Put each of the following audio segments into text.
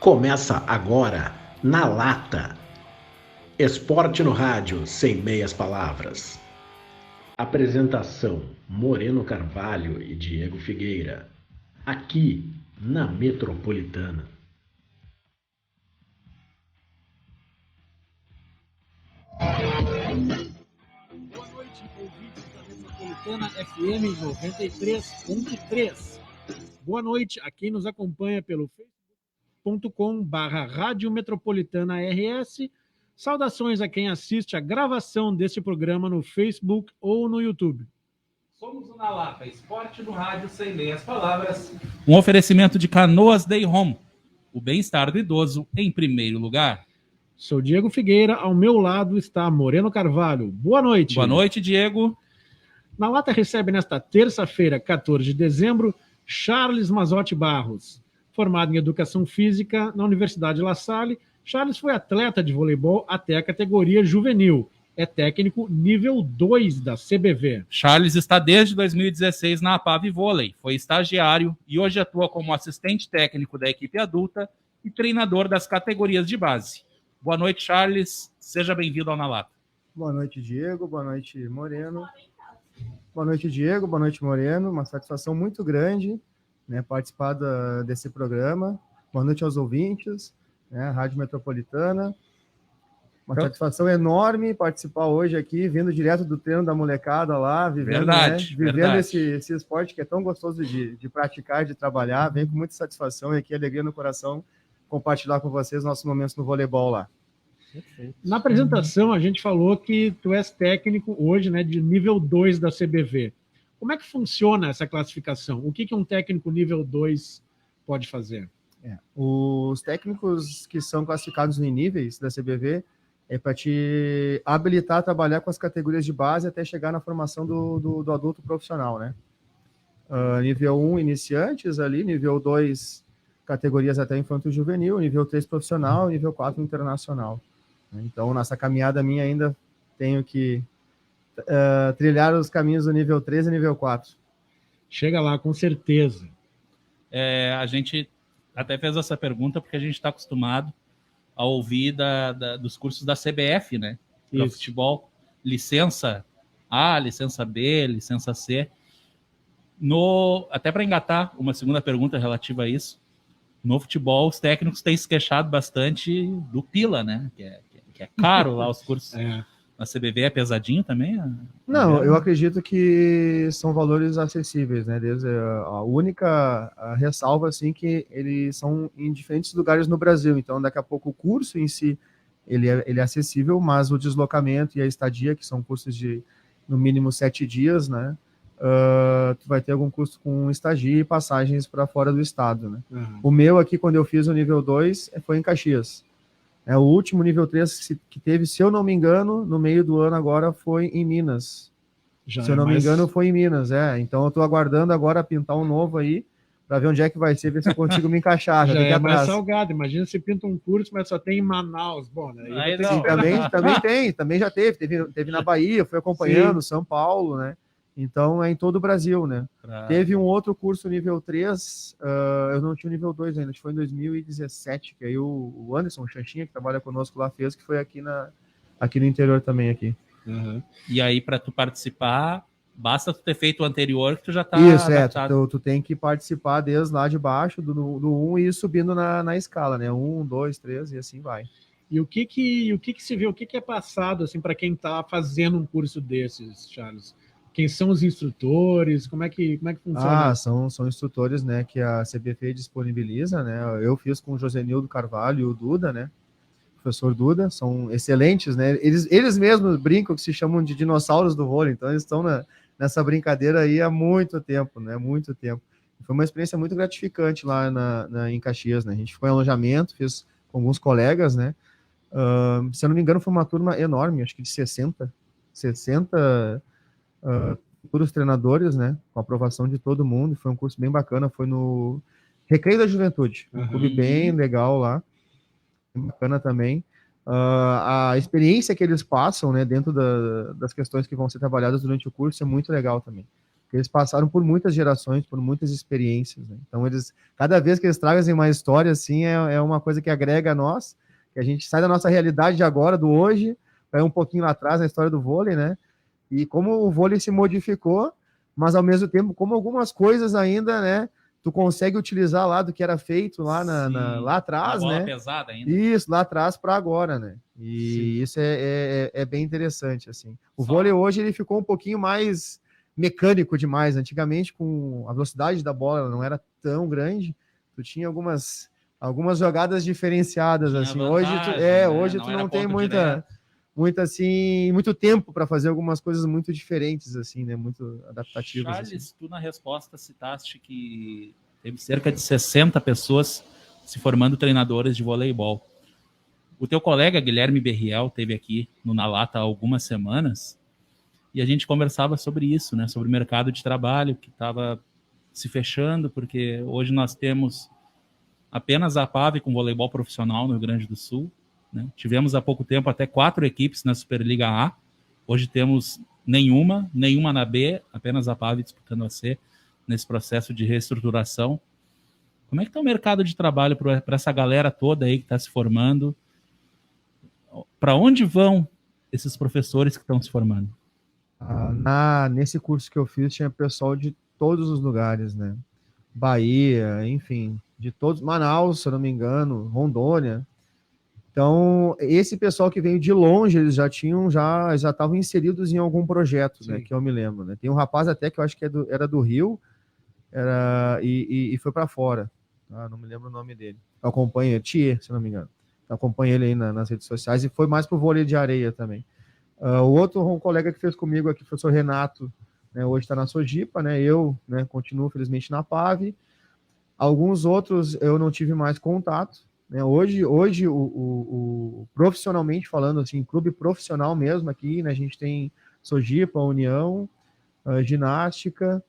Começa agora, na lata. Esporte no rádio, sem meias palavras. Apresentação: Moreno Carvalho e Diego Figueira. Aqui, na Metropolitana. Boa noite, ouvintes da Metropolitana FM 93.3. Boa noite a quem nos acompanha pelo facebook.com/Rádio Metropolitana RS. Saudações a quem assiste a gravação deste programa no Facebook ou no YouTube. Somos o Na Lata, esporte no rádio sem meias palavras. Um oferecimento de Canoas Day Home. O bem-estar do idoso em primeiro lugar. Sou Diego Figueira, ao meu lado está Moreno Carvalho. Boa noite. Boa noite, Diego. Na Lata recebe nesta terça-feira, 14 de dezembro, Charles Mazotti Barros. Formado em Educação Física na Universidade La Salle, Charles foi atleta de voleibol até a categoria juvenil. É técnico nível 2 da CBV. Charles está desde 2016 na APAV Vôlei, foi estagiário e hoje atua como assistente técnico da equipe adulta e treinador das categorias de base. Boa noite, Charles. Seja bem-vindo ao Na Lata. Boa noite, Diego. Boa noite, Moreno. Boa noite, Diego. Boa noite, Moreno. Uma satisfação muito grande, né, participar desse programa. Boa noite aos ouvintes, né, Rádio Metropolitana. Uma satisfação enorme participar hoje aqui, vindo direto do treino da molecada lá, vivendo esse esporte que é tão gostoso de praticar, de trabalhar. Venho com muita satisfação e aqui alegria no coração compartilhar com vocês nossos momentos no voleibol lá. Perfeito. Na apresentação, a gente falou que tu és técnico hoje, né, de nível 2 da CBV. Como é que funciona essa classificação? O que um técnico nível 2 pode fazer? Os técnicos que são classificados em níveis da CBV é para te habilitar a trabalhar com as categorias de base até chegar na formação do adulto profissional, né? Nível 1, iniciantes ali, nível 2, categorias até infanto juvenil, nível 3, profissional, nível 4, internacional. Então, nessa caminhada minha ainda tenho que trilhar os caminhos do nível 3 e nível 4. Chega lá, com certeza. A gente até fez essa pergunta porque a gente está acostumado a ouvir dos cursos da CBF, né? Para futebol, licença A, licença B, licença C. Até para engatar uma segunda pergunta relativa a isso, no futebol os técnicos têm se queixado bastante do pila, né? Que é caro lá os cursos. Na CBV é pesadinho também? Não, eu acredito que são valores acessíveis, né? Desde a única ressalva, assim, que eles são em diferentes lugares no Brasil. Então, daqui a pouco o curso em si, ele é acessível, mas o deslocamento e a estadia, que são cursos de, no mínimo, 7 dias, né? Tu vai ter algum custo com estadia e passagens para fora do estado, né? Uhum. O meu aqui, quando eu fiz o nível 2, foi em Caxias. O último nível 3 que teve, se eu não me engano, no meio do ano agora foi em Minas. Se eu não me engano, foi em Minas, Então eu estou aguardando agora pintar um novo aí, para ver onde é que vai ser, ver se eu consigo me encaixar. Já é mais salgado, imagina se pinta um curso, mas só tem em Manaus. Bom, né? Também já teve na Bahia, fui acompanhando, São Paulo, né? Então é em todo o Brasil, né? Teve um outro curso nível 3, eu não tinha o nível 2 ainda, acho que foi em 2017, que aí o Anderson Chanchinha, que trabalha conosco lá, fez, que foi aqui no interior também aqui. Uhum. E aí, para tu participar, basta tu ter feito o anterior que tu já tá Isso, adaptado. Tu tem que participar desde lá de baixo, do 1 e ir subindo na escala, né? 1, 2, 3 e assim vai. E o que se vê, o que é passado assim para quem está fazendo um curso desses, Charles? Quem são os instrutores? Como é que funciona? São instrutores, né, que a CBF disponibiliza, né? Eu fiz com o Josenildo Carvalho e o Duda, né? O professor Duda, são excelentes, né? Eles mesmos brincam que se chamam de dinossauros do vôlei, então eles estão nessa brincadeira aí há muito tempo, né? Muito tempo. Foi uma experiência muito gratificante lá em Caxias, né? A gente ficou em alojamento, fiz com alguns colegas, né? Se eu não me engano, foi uma turma enorme, acho que de 60 futuros treinadores, né, com a aprovação de todo mundo. Foi um curso bem bacana, foi no Recreio da Juventude, um clube bem legal lá, bem bacana também. A experiência que eles passam, né, dentro das questões que vão ser trabalhadas durante o curso é muito legal também. porque eles passaram por muitas gerações, por muitas experiências, né? Então, cada vez que eles trazem uma história, assim, é uma coisa que agrega a nós, que a gente sai da nossa realidade de agora, do hoje, vai um pouquinho lá atrás na história do vôlei, né? E como o vôlei se modificou, mas ao mesmo tempo, como algumas coisas ainda, né, tu consegue utilizar lá do que era feito lá, lá atrás, bola né? pesada ainda. Isso, lá atrás para agora, né? E sim, isso é bem interessante, assim. O vôlei hoje, ele ficou um pouquinho mais mecânico demais. Antigamente, com a velocidade da bola, ela não era tão grande, tu tinha algumas jogadas diferenciadas, Tinha assim. vantagem, Hoje tu não tem muito tempo para fazer algumas coisas muito diferentes, assim, né? Muito adaptativas. Charles, assim. Tu na resposta citaste que teve cerca de 60 pessoas se formando treinadores de voleibol. O teu colega Guilherme Berriel teve aqui no Na Lata há algumas semanas e a gente conversava sobre isso, né? Sobre o mercado de trabalho que estava se fechando, porque hoje nós temos apenas a PAV com voleibol profissional no Rio Grande do Sul, né? Tivemos há pouco tempo até 4 equipes na Superliga A. Hoje temos nenhuma na B, apenas a PAV disputando a C nesse processo de reestruturação. Como é que está o mercado de trabalho para essa galera toda aí que está se formando? Para onde vão esses professores que estão se formando? Nesse curso que eu fiz, tinha pessoal de todos os lugares, né? Bahia, enfim, de todos, Manaus, se eu não me engano, Rondônia. Então, esse pessoal que veio de longe, eles já estavam inseridos em algum projeto, né? Que eu me lembro, né? Tem um rapaz até que eu acho que era do Rio, e foi para fora. Não me lembro o nome dele. Eu acompanho, Thier, se eu não me engano. Eu acompanho ele aí nas redes sociais e foi mais pro vôlei de areia também. Um colega que fez comigo aqui, o professor Renato, né, hoje está na Sojipa, né? Eu, né, continuo, felizmente, na PAV. Alguns outros eu não tive mais contato, né? Hoje profissionalmente falando, assim, clube profissional mesmo aqui, né? A gente tem Sojipa, União, Ginástica.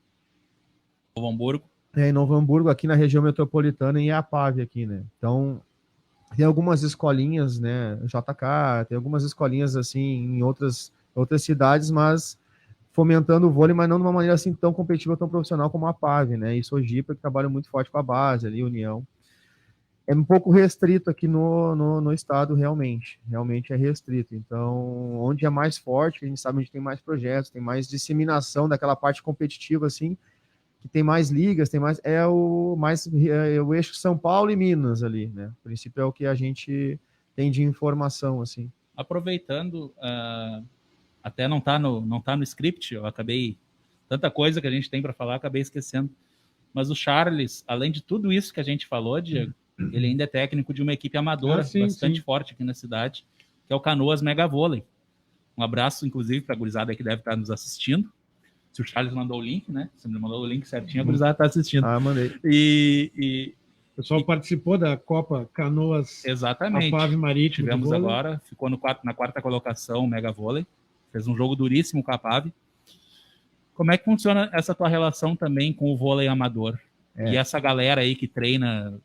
Novo Hamburgo. Em Novo Hamburgo, aqui na região metropolitana, e a PAV aqui, né? Então, tem algumas escolinhas, né? JK, tem algumas escolinhas, assim, em outras cidades, mas fomentando o vôlei, mas não de uma maneira assim tão competitiva, tão profissional como a PAV, né? E Sojipa, que trabalha muito forte com a base ali, União. É um pouco restrito aqui no estado, realmente é restrito. Então, onde é mais forte, a gente sabe onde tem mais projetos, tem mais disseminação daquela parte competitiva, assim, que tem mais ligas, é o eixo São Paulo e Minas ali, né? O princípio é o que a gente tem de informação, assim. Aproveitando, até não tá no script, eu acabei, tanta coisa que a gente tem para falar, acabei esquecendo. Mas o Charles, além de tudo isso que a gente falou, Diego, ele ainda é técnico de uma equipe amadora bastante forte aqui na cidade, que é o Canoas Mega Vôlei. Um abraço, inclusive, para a gurizada que deve estar nos assistindo. Se o Charles mandou o link, né? Se ele mandou o link certinho, a gurizada está assistindo. Mandei. O pessoal participou da Copa Canoas. Exatamente. A PAV Marítimo. Tivemos agora, ficou na quarta colocação, o Mega Vôlei. Fez um jogo duríssimo com a PAV. Como é que funciona essa tua relação também com o vôlei amador? E essa galera aí que treina,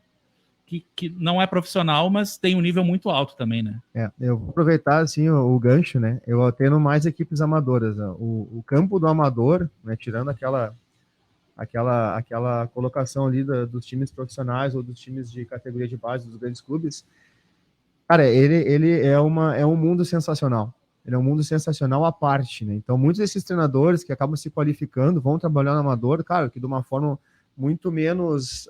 que não é profissional, mas tem um nível muito alto também, né? Eu vou aproveitar, assim, o gancho, né? Eu atendo mais equipes amadoras. Né? O campo do amador, né, tirando aquela colocação ali dos times profissionais ou dos times de categoria de base dos grandes clubes, cara, ele é um mundo sensacional. Ele é um mundo sensacional à parte, né? Então, muitos desses treinadores que acabam se qualificando vão trabalhar no amador, claro, que de uma forma muito menos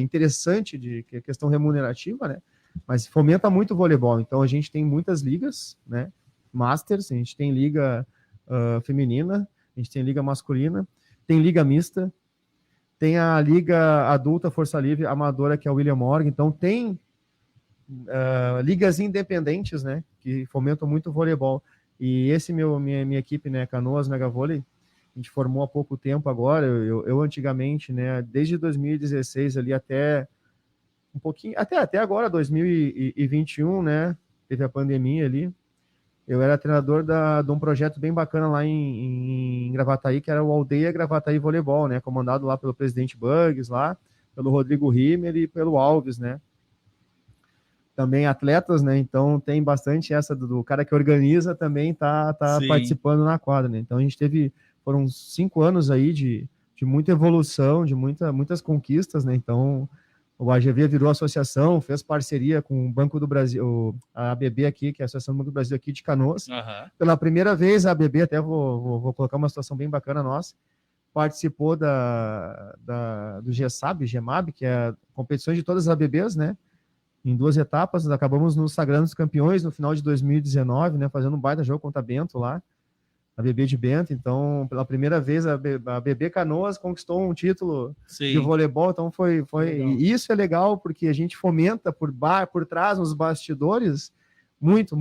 interessante de questão remunerativa, né? Mas fomenta muito o voleibol. Então, a gente tem muitas ligas, né? Masters, a gente tem liga feminina, a gente tem liga masculina, tem liga mista, tem a liga adulta Força Livre amadora, que é o William Morgan. Então, tem ligas independentes, né, que fomentam muito o voleibol. E minha equipe, né, Canoas Mega Vôlei, a gente formou há pouco tempo agora. Eu antigamente, né, desde 2016 ali até um pouquinho, até agora, 2021, né, teve a pandemia ali. Eu era treinador de um projeto bem bacana lá em Gravataí, que era o Aldeia Gravataí Voleibol, né, comandado lá pelo presidente Bugs, lá, pelo Rodrigo Rimmer e pelo Alves, né. Também atletas, né? Então tem bastante essa do cara que organiza também tá participando na quadra, né? Então a gente teve foram 5 anos aí de muita evolução, de muitas conquistas, né? Então, o AGV virou associação, fez parceria com o Banco do Brasil, a ABB aqui, que é a Associação do Banco do Brasil aqui de Canoas. Pela primeira vez, a ABB, até vou colocar uma situação bem bacana nossa, participou do GMAB, que é a competição de todas as ABBs, né? Em 2 etapas, acabamos nos sagrando os campeões no final de 2019, né? Fazendo um baita jogo contra a Bento lá, a BB de Bento. Então, pela primeira vez, a BB Canoas conquistou um título de voleibol. Então, foi e isso é legal, porque a gente fomenta por trás, nos bastidores, muito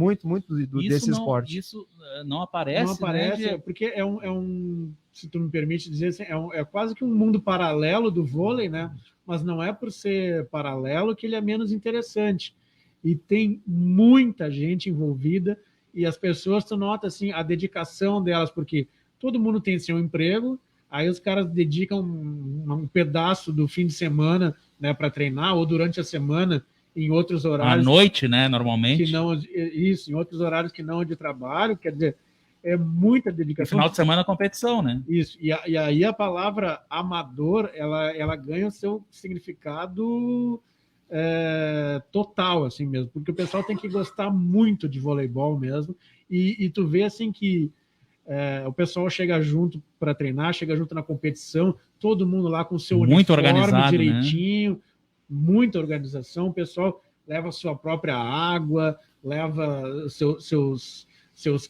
desse esporte. Isso não aparece. Não aparece, né? Porque é um, se tu me permite dizer assim, é quase que um mundo paralelo do vôlei, né? Mas não é por ser paralelo que ele é menos interessante. E tem muita gente envolvida, e as pessoas, tu nota assim, a dedicação delas, porque todo mundo tem seu emprego, aí os caras dedicam um pedaço do fim de semana, né, para treinar, ou durante a semana, em outros horários. À noite, né, normalmente. Em outros horários que não de trabalho, quer dizer, é muita dedicação. No final de semana, competição, né? Isso, e aí a palavra amador, ela ganha o seu significado total, assim mesmo, porque o pessoal tem que gostar muito de voleibol mesmo, e tu vê, assim, que o pessoal chega junto para treinar, chega junto na competição, todo mundo lá com o seu muito uniforme organizado, direitinho, né? Muita organização, o pessoal leva a sua própria água, leva seus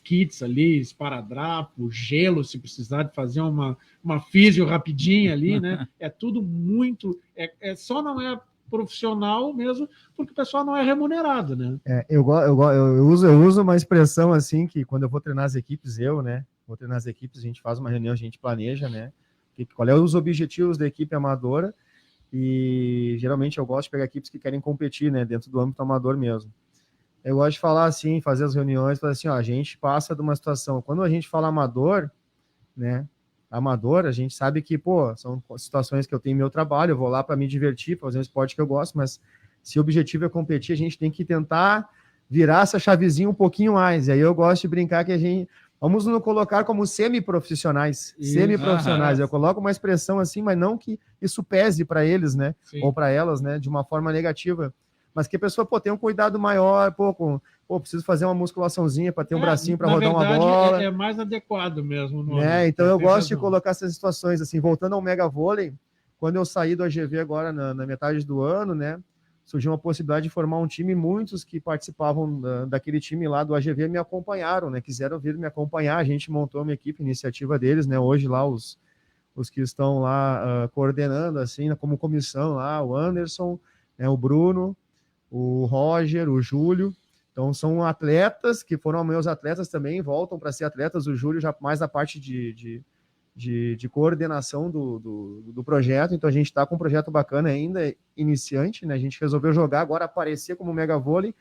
kits ali, esparadrapo, gelo, se precisar de fazer uma físio rapidinha ali, né? É tudo muito... só não é profissional mesmo, porque o pessoal não é remunerado, né? Eu uso uma expressão assim, que quando eu vou treinar as equipes, a gente faz uma reunião, a gente planeja, né? Qual é os objetivos da equipe amadora, e geralmente eu gosto de pegar equipes que querem competir, né? Dentro do âmbito amador mesmo. Eu gosto de falar assim, fazer as reuniões, falar assim, ó, a gente passa de uma situação, quando a gente fala amador, né? Amador, a gente sabe que, são situações que eu tenho meu trabalho, eu vou lá para me divertir, para fazer um esporte que eu gosto, mas se o objetivo é competir, a gente tem que tentar virar essa chavezinha um pouquinho mais. E aí eu gosto de brincar que vamos nos colocar como semi-profissionais. Semi-profissionais. Eu coloco uma expressão assim, mas não que isso pese para eles, né? Sim. Ou para elas, né? De uma forma negativa. Mas que a pessoa tenha um cuidado maior, preciso fazer uma musculaçãozinha para ter um bracinho para rodar uma bola. É mais adequado mesmo. Então eu gosto de colocar essas situações, assim, voltando ao Mega Vôlei, quando eu saí do AGV agora na metade do ano, né, surgiu uma possibilidade de formar um time, muitos que participavam daquele time lá do AGV me acompanharam, né, quiseram vir me acompanhar, a gente montou uma equipe, iniciativa deles, né, hoje lá os que estão lá coordenando, assim, como comissão lá, o Anderson, né, o Bruno, o Roger, o Júlio. Então são atletas que foram meus atletas também, voltam para ser atletas, o Júlio já mais na parte de coordenação do projeto. Então a gente está com um projeto bacana ainda, iniciante, né? A gente resolveu jogar agora, aparecer como Mega Vôlei,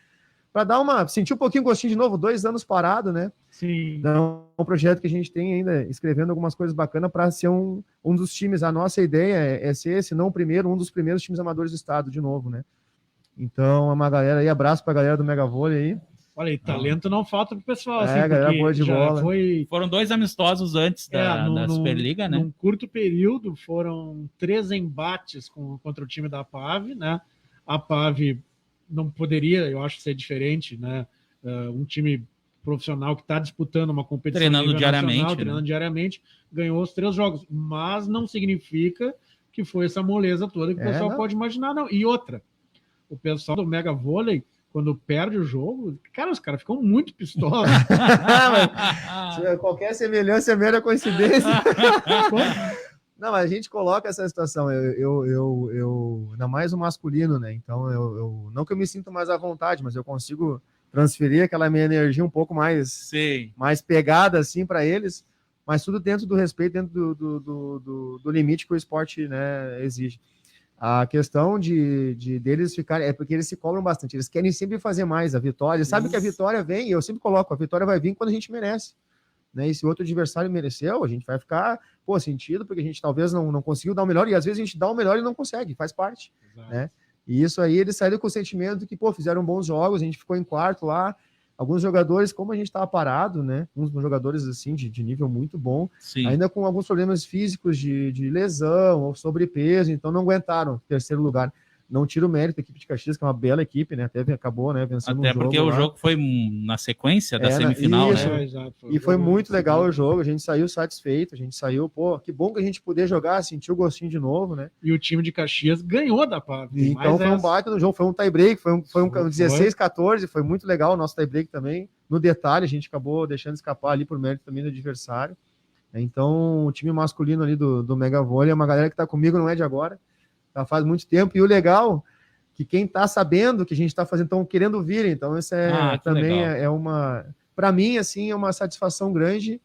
para sentir um pouquinho gostinho de novo, 2 anos parado, né? Sim. Então, é um projeto que a gente tem ainda, escrevendo algumas coisas bacanas para ser um dos times. A nossa ideia é ser, se não o primeiro, um dos primeiros times amadores do estado, de novo, né? Então, uma galera aí, abraço pra galera do Mega Vôlei aí. Olha aí, talento não falta pro pessoal. Assim, galera boa de bola. Foram 2 amistosos antes da Superliga, né? Num curto período, foram 3 embates contra o time da PAV, né? A PAV não poderia, eu acho, ser diferente, né? Um time profissional que está disputando uma competição treinando diariamente, ganhou os 3 jogos, mas não significa que foi essa moleza toda que o pessoal pode imaginar, não. E outra, o pessoal do Mega Vôlei, quando perde o jogo, os caras ficam muito pistosos. Qualquer semelhança é mera coincidência. Não, mas a gente coloca essa situação, eu ainda mais o masculino, né? Então, eu não que eu me sinta mais à vontade, mas eu consigo transferir aquela minha energia um pouco mais pegada, assim, para eles, mas tudo dentro do respeito, dentro do limite que o esporte, né, exige. A questão deles ficarem, é porque eles se cobram bastante, eles querem sempre fazer mais, a vitória, sabe que a vitória vem, eu sempre coloco, a vitória vai vir quando a gente merece, né? E se o outro adversário mereceu, a gente vai ficar, sentido, porque a gente talvez não conseguiu dar o melhor, e às vezes a gente dá o melhor e não consegue, faz parte, né? E isso aí, eles saíram com o sentimento que, fizeram bons jogos, a gente ficou em quarto lá, alguns jogadores, como a gente estava parado, né? Uns jogadores assim de nível muito bom, Sim. ainda com alguns problemas físicos de lesão ou sobrepeso, então não aguentaram o terceiro lugar. Não tira o mérito da equipe de Caxias, que é uma bela equipe, né? Até acabou, né? Vencendo Até porque o jogo foi na sequência da semifinal, isso, né? Exato, e foi muito legal o jogo, a gente saiu satisfeito, a gente saiu, pô, que bom que a gente poder jogar, sentir o gostinho de novo, né? E o time de Caxias ganhou da PAV. Então foi um baita no jogo, foi um tie-break, foi um 16-14, foi muito legal o nosso tie-break também. No detalhe, a gente acabou deixando escapar ali por mérito também do adversário. Então, o time masculino ali do Mega Vôlei é uma galera que tá comigo, não é de agora, já faz muito tempo, e o legal que quem tá sabendo que a gente tá fazendo, estão querendo vir, então isso também é uma, para mim, assim, é uma satisfação grande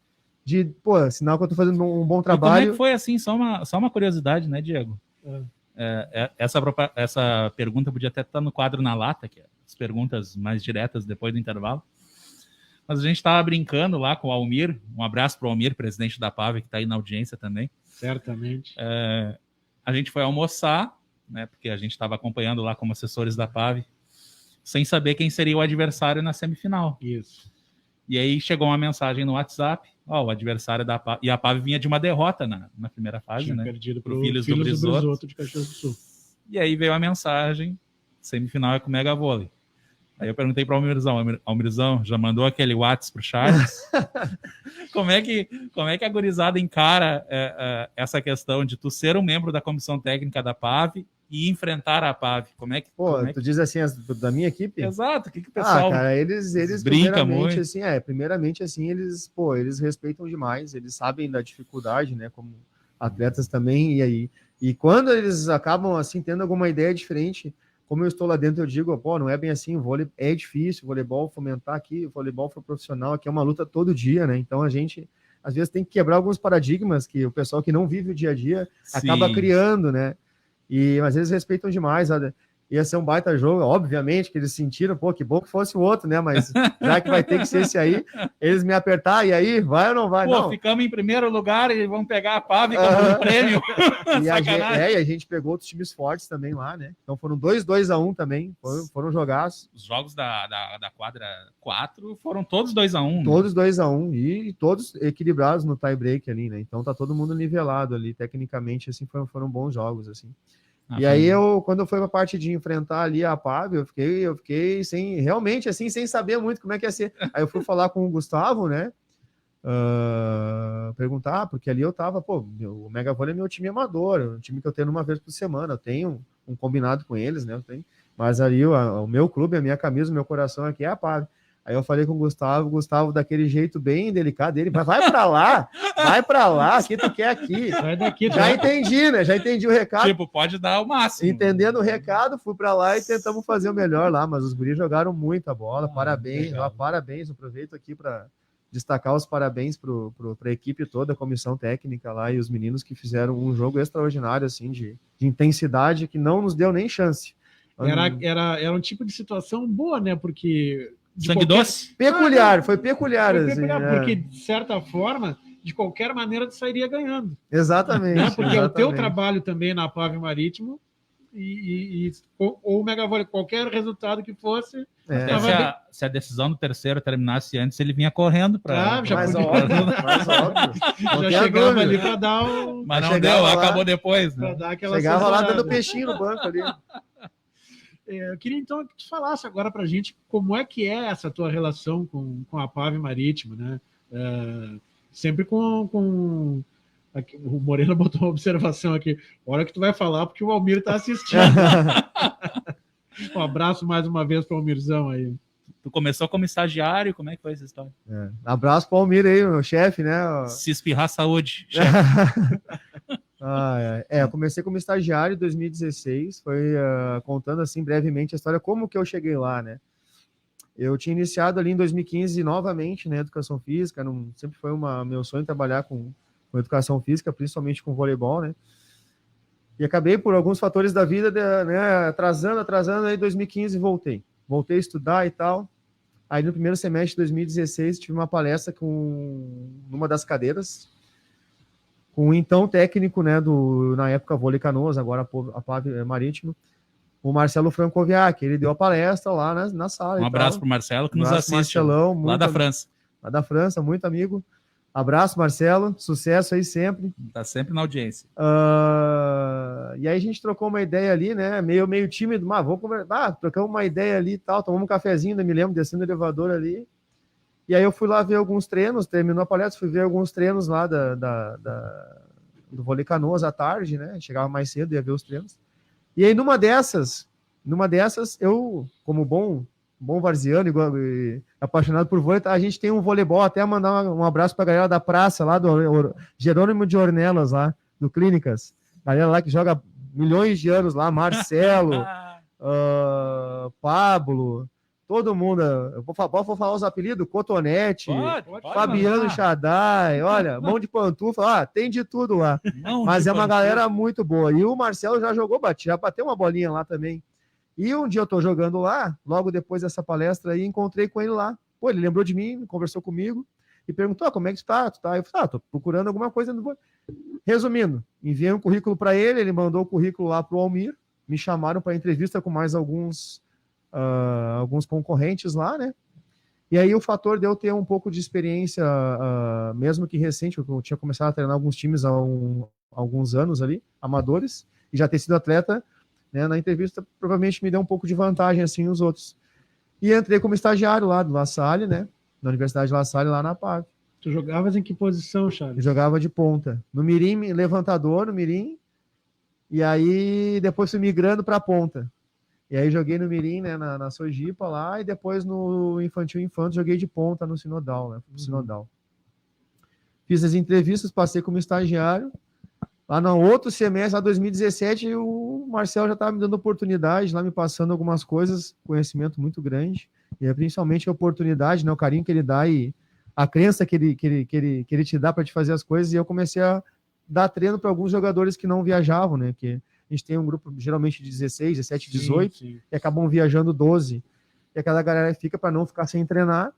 de, pô, sinal que eu tô fazendo um bom trabalho. E como é que foi, assim, só uma curiosidade, né, Diego? Essa pergunta podia até estar no quadro na lata, que é as perguntas mais diretas depois do intervalo, mas a gente estava brincando lá com o Almir, um abraço para o Almir, presidente da PAV, que está aí na audiência também. Certamente. A gente foi almoçar, né, porque a gente estava acompanhando lá como assessores da PAV, sem saber quem seria o adversário na semifinal. Isso. E aí chegou uma mensagem no WhatsApp, o adversário da PAV, e a PAV vinha de uma derrota na primeira fase, tinha né? perdido para o o Filhos do Brizoto de Caxias do Sul. E aí veio a mensagem, semifinal é com o Mega Vôlei. Aí eu perguntei para o Almirzão, já mandou aquele WhatsApp pro Charles? Como é que a gurizada encara essa questão de tu ser um membro da comissão técnica da PAV e enfrentar a PAV? Tu diz assim, da minha equipe? Exato, o que o pessoal... cara, eles brinca muito. Assim, primeiramente, assim, eles respeitam demais, eles sabem da dificuldade, né, como atletas também, e quando eles acabam, assim, tendo alguma ideia diferente, como eu estou lá dentro, eu digo, não é bem assim, o vôlei é difícil, o voleibol fomentar aqui, o voleibol for profissional, aqui é uma luta todo dia, né, então a gente, às vezes, tem que quebrar alguns paradigmas que o pessoal que não vive o dia a dia acaba criando, né, mas eles respeitam demais, ia ser um baita jogo, obviamente, que eles sentiram, que bom que fosse o outro, né? Mas já que vai ter que ser esse aí, eles me apertar, e aí, vai ou não vai? Não. Ficamos em primeiro lugar e vamos pegar a PAV como um prêmio. E a gente pegou outros times fortes também lá, né? Então foram 2-2-1 também, foram jogaços. Os jogos da quadra 4 foram todos 2-1. Todos 2-1 e todos equilibrados no tie-break ali, né? Então tá todo mundo nivelado ali, tecnicamente, assim, foram bons jogos, assim. E aí, quando eu fui para a parte de enfrentar ali a PAV, eu fiquei realmente assim, sem saber muito como é que ia ser. Aí eu fui falar com o Gustavo, né? Perguntar, porque ali eu tava, o Mega Vôlei é meu time amador, um time que eu tenho uma vez por semana, eu tenho um combinado com eles, né? Mas ali o meu clube, a minha camisa, o meu coração aqui é a PAV. Aí eu falei com o Gustavo daquele jeito bem delicado dele, vai pra lá, aqui tu quer aqui. Sai daqui, já entendi, né? Já entendi o recado. Tipo, pode dar o máximo. Entendendo o recado, fui pra lá e tentamos fazer o melhor lá, mas os guris jogaram muita bola, parabéns, parabéns, aproveito aqui para destacar os parabéns para a equipe toda, a comissão técnica lá e os meninos que fizeram um jogo extraordinário, assim, de intensidade que não nos deu nem chance. Era um tipo de situação boa, né? Porque... Sangue doce? Peculiar, foi peculiar. Porque, de certa forma, de qualquer maneira, tu sairia ganhando. Exatamente. Né? Porque o teu trabalho também na PAV Marítimo ou o Mega Vôlei, qualquer resultado que fosse... Se a decisão do terceiro terminasse antes, ele vinha correndo para... mais óbvio. Já chegava ali para dar o... Mas não deu, acabou depois. Né? Chegava lá dando peixinho no banco ali. Eu queria então que tu falasse agora para a gente como é que é essa tua relação com a PAV Marítimo, né? Sempre com... Aqui, o Moreno botou uma observação aqui. Hora que tu vai falar, porque o Almir está assistindo. Um abraço mais uma vez para o Almirzão aí. Tu começou como estagiário, como é que foi essa história? Abraço para o Almir aí, meu chefe, né? Se espirrar, saúde, chefe. Eu comecei como estagiário em 2016, foi contando assim brevemente a história, como que eu cheguei lá, né? Eu tinha iniciado ali em 2015 novamente, né, educação física, sempre foi meu sonho trabalhar com educação física, principalmente com voleibol, né? E acabei por alguns fatores da vida, né, atrasando, aí em 2015 voltei a estudar e tal. Aí no primeiro semestre de 2016 tive uma palestra numa das cadeiras, com o então técnico, né, na época Vôlei Canoas, agora a PAV Marítimo, o Marcelo Francoviac, ele deu a palestra lá na sala. Um abraço pro Marcelo, que nos assiste, Marcelão, lá da França. Lá da França, muito amigo. Abraço, Marcelo, sucesso aí sempre. Tá sempre na audiência. E aí a gente trocou uma ideia ali, né? Meio tímido, mas vamos conversar. Trocamos uma ideia ali e tal, tomamos um cafezinho, me lembro, descendo o elevador ali. E aí eu fui lá ver alguns treinos, terminou a palestra, fui ver alguns treinos lá do Vôlei Canoas à tarde, né? Chegava mais cedo, ia ver os treinos. E aí numa dessas, eu, como bom varziano e apaixonado por vôlei, a gente tem um voleibol, até mandar um abraço para a galera da praça lá, do Jerônimo de Ornelas lá, do Clínicas, galera lá que joga milhões de anos lá, Marcelo, Pablo, todo mundo, eu vou falar os apelidos, Cotonete, Fabiano Chadai, olha, mão de pantufa, tem de tudo lá, mas é uma galera muito boa, e o Marcelo já jogou, já bateu uma bolinha lá também. E um dia eu tô jogando lá, logo depois dessa palestra aí, encontrei com ele lá. Pô, ele lembrou de mim, conversou comigo e perguntou, como é que tu tá? Eu falei, tô procurando alguma coisa. Resumindo, enviei um currículo para ele mandou o currículo lá pro Almir, me chamaram para entrevista com mais alguns concorrentes lá, né? E aí o fator de eu ter um pouco de experiência, mesmo que recente, eu tinha começado a treinar alguns times há alguns anos ali, amadores, e já ter sido atleta, né, na entrevista, provavelmente me deu um pouco de vantagem, assim, os outros. E entrei como estagiário lá do La Salle, né, na Universidade de La Salle, lá na PAV. Tu jogavas em que posição, Charles? Eu jogava de ponta. No mirim, levantador, no mirim, e aí depois fui migrando para ponta. E aí joguei no mirim, né, na Sojipa lá, e depois no infantil infanto joguei de ponta no Sinodal, né, no Sinodal. Fiz as entrevistas, passei como estagiário. Lá no outro semestre, lá 2017, o Marcel já estava me dando oportunidade, lá me passando algumas coisas, conhecimento muito grande, e principalmente a oportunidade, né, o carinho que ele dá e a crença que ele te dá para te fazer as coisas, e eu comecei a dar treino para alguns jogadores que não viajavam, né, que a gente tem um grupo geralmente de 16, 17, 18, sim. E acabam viajando 12, e aquela galera fica para não ficar sem treinar,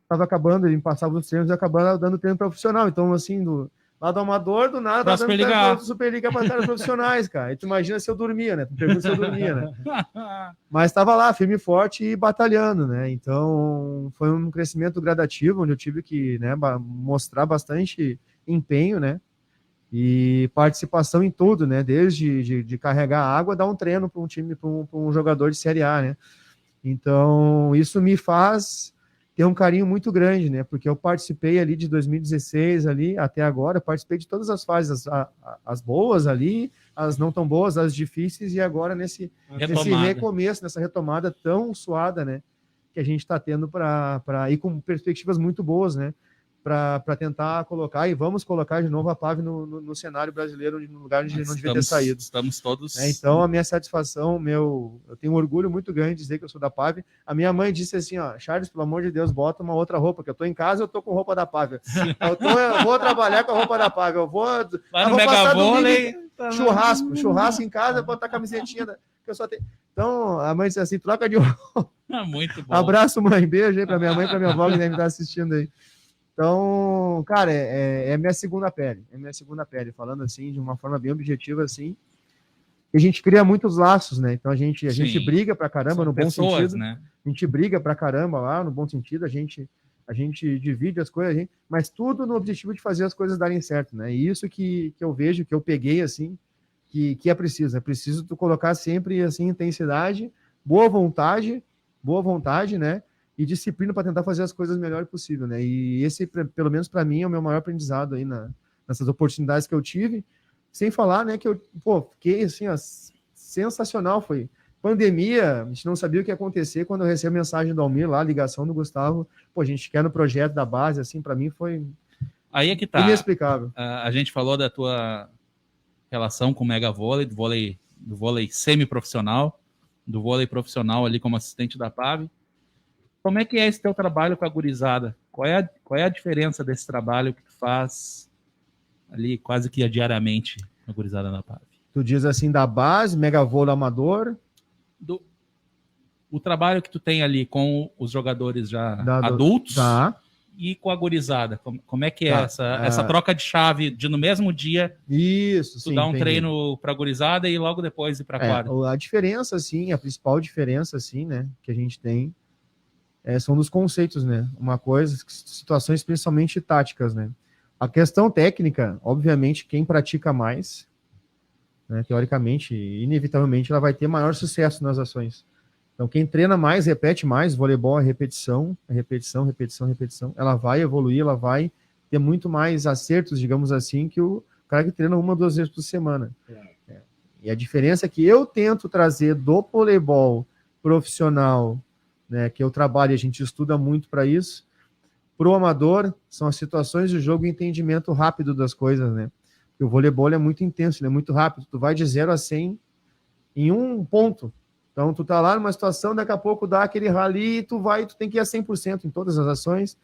estava acabando, ele me passava os treinos e acabava dando treino profissional, então assim, lá do amador, do nada, tá dando Superliga para caras profissionais, cara. E tu imagina se eu dormia, né? Tu pergunta se eu dormia, né? Mas estava lá, firme e forte e batalhando, né? Então, foi um crescimento gradativo, onde eu tive que, né, mostrar bastante empenho, né? E participação em tudo, né? Desde de carregar água, dar um treino para um time, para um jogador de Série A, né? Então, isso me faz ter um carinho muito grande, né? Porque eu participei ali de 2016 ali até agora, participei de todas as fases, as boas ali, as não tão boas, as difíceis, e agora nesse recomeço, nessa retomada tão suada, né? Que a gente está tendo para ir com perspectivas muito boas, né? Para tentar colocar, e vamos colocar de novo a PAV no cenário brasileiro, no lugar onde não devia ter saído. Estamos todos... Então, a minha satisfação, eu tenho um orgulho muito grande de dizer que eu sou da PAV. A minha mãe disse assim, Charles, pelo amor de Deus, bota uma outra roupa, que eu tô em casa, eu tô com roupa da PAV. Eu vou trabalhar com a roupa da PAV, eu vou passar vôlei, churrasco em casa, botar a camisetinha que eu só tenho. Então, a mãe disse assim, troca de roupa. Muito bom. Abraço, mãe, beijo aí pra minha mãe e pra minha avó que deve estar assistindo aí. Então, cara, é minha segunda pele, falando assim, de uma forma bem objetiva, assim, a gente cria muitos laços, né, então a gente briga pra caramba, são no bom sentido, né? A gente briga pra caramba lá, no bom sentido, a gente divide as coisas, mas tudo no objetivo de fazer as coisas darem certo, né, e isso que eu vejo, que eu peguei, assim, que é preciso tu colocar sempre, assim, intensidade, boa vontade, né, e disciplina para tentar fazer as coisas melhor possível, né? E esse, pelo menos para mim, é o meu maior aprendizado aí nessas oportunidades que eu tive, sem falar, né, que eu, fiquei assim, sensacional, foi pandemia, a gente não sabia o que ia acontecer, quando eu recebi a mensagem do Almir lá, a ligação do Gustavo, a gente quer no projeto da base, assim, para mim foi aí é que tá. Inexplicável. A gente falou da tua relação com o Mega Vôlei, do vôlei semi-profissional, do vôlei profissional ali como assistente da PAV. Como é que é esse teu trabalho com a gurizada? Qual é a diferença desse trabalho que tu faz ali quase que diariamente com a gurizada na PAV? Tu diz assim, da base, Mega Vôlei amador? O trabalho que tu tem ali com os jogadores já adultos, e com a gurizada? Como é que é Tá, essa troca de chave de no mesmo dia Isso, tu sim. dá um entendi. treino para a gurizada e logo depois ir para a quadra? A diferença, assim, a principal diferença, assim, né, que a gente tem são dos conceitos, né? Uma coisa, situações principalmente táticas, né? A questão técnica, obviamente, quem pratica mais, né, teoricamente, inevitavelmente, ela vai ter maior sucesso nas ações. Então, quem treina mais, repete mais, voleibol é repetição, repetição, repetição, repetição. Ela vai evoluir, ela vai ter muito mais acertos, digamos assim, que o cara que treina 1 ou 2 vezes por semana. E a diferença é que eu tento trazer do voleibol profissional, né, que eu trabalho e a gente estuda muito para isso, para o amador, são as situações de jogo e entendimento rápido das coisas, né? Porque o voleibol é muito intenso, ele é muito rápido. Tu vai de 0 a 100 em um ponto. Então, tu tá lá numa situação, daqui a pouco dá aquele rally e tu tem que ir a 100% em todas as ações.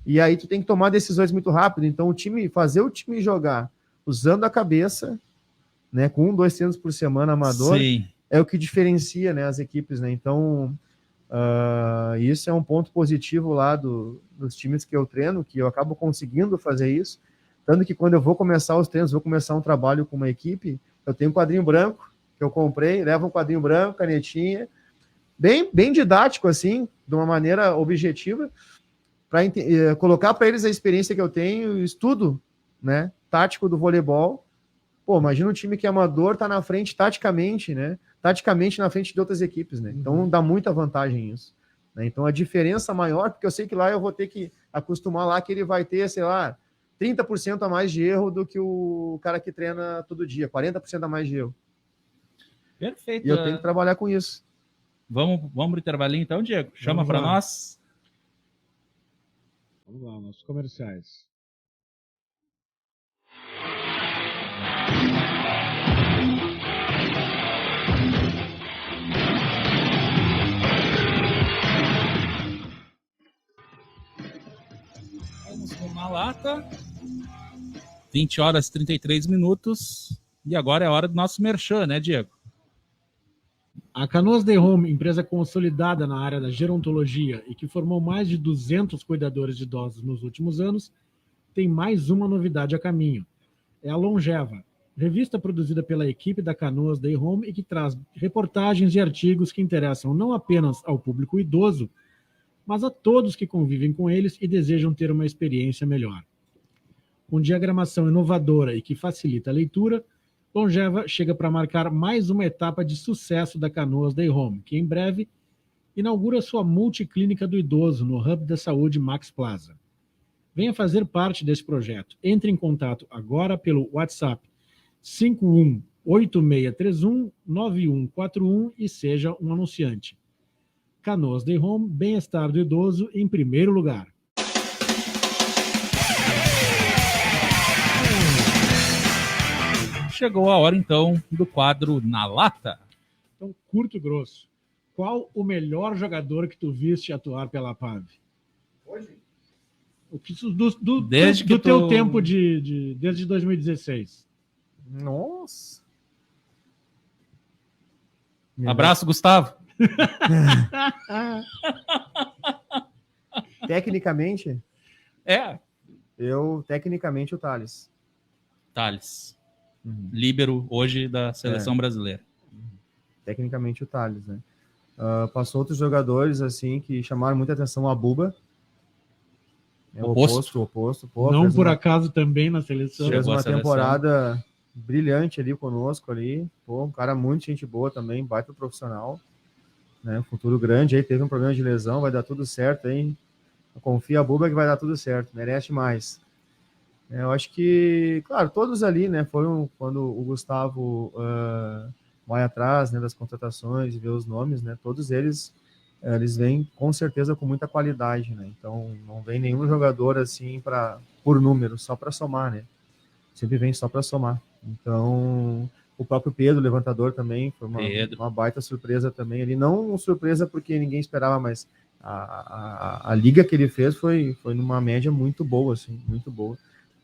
E aí tu tem que tomar decisões muito rápido. Então, fazer o time jogar usando a cabeça, né, com 1, 2 treinos por semana amador, Sim. é o que diferencia, né, as equipes, né? Então, isso é um ponto positivo lá dos times que eu treino, que eu acabo conseguindo fazer isso. Tanto que quando eu vou começar os treinos, vou começar um trabalho com uma equipe, eu tenho um quadrinho branco que eu comprei, levo um quadrinho branco, canetinha, bem didático, assim, de uma maneira objetiva, para colocar para eles a experiência que eu tenho, estudo, né, tático do voleibol. Pô, imagina um time que é amador, tá na frente taticamente, né? Taticamente na frente de outras equipes, né? Então dá muita vantagem isso. Né? Então a diferença maior, porque eu sei que lá eu vou ter que acostumar lá que ele vai ter, sei lá, 30% a mais de erro do que o cara que treina todo dia, 40% a mais de erro. Perfeito. E eu tenho que trabalhar com isso. Vamos pro intervalinho então, Diego? Chama para nós. Vamos lá, nossos comerciais. Vamos com na lata. 20 horas e 33 minutos. E agora é a hora do nosso merchan, né, Diego? A Canoas Day Home, empresa consolidada na área da gerontologia e que formou mais de 200 cuidadores de idosos nos últimos anos, tem mais uma novidade a caminho. É a Longeva, revista produzida pela equipe da Canoas Day Home e que traz reportagens e artigos que interessam não apenas ao público idoso, mas a todos que convivem com eles e desejam ter uma experiência melhor. Com diagramação inovadora e que facilita a leitura, Longeva chega para marcar mais uma etapa de sucesso da Canoas Day Home, que em breve inaugura sua multiclínica do idoso no Hub da Saúde Max Plaza. Venha fazer parte desse projeto. Entre em contato agora pelo WhatsApp 5186319141 e seja um anunciante. Canoas Day Home, bem-estar do idoso em primeiro lugar. Chegou a hora, então, do quadro Na Lata. Então, curto e grosso. Qual o melhor jogador que tu viste atuar pela PAV? Hoje? Do teu tempo desde 2016. Nossa. Abraço, Gustavo. Tecnicamente, tecnicamente o Thales. Líbero hoje da seleção brasileira. Tecnicamente o Thales, né? Passou outros jogadores assim que chamaram muita atenção, a Buba. Oposto. Pô, não por acaso também na seleção. Fez uma temporada brilhante ali conosco ali. Pô, um cara muito gente boa também, baita profissional, né? Futuro grande aí, teve um problema de lesão, vai dar tudo certo aí. Confia a Buba que vai dar tudo certo, merece mais. Eu acho que, claro, todos ali, né, foram quando o Gustavo vai atrás, né, das contratações e vê os nomes, né, todos eles vêm com certeza com muita qualidade, né, então não vem nenhum jogador assim por número, só para somar, né, sempre vem só para somar. Então, o próprio Pedro, levantador também, foi uma baita surpresa também, ele não surpresa porque ninguém esperava, mas a liga que ele fez foi numa média muito boa, assim, muito boa.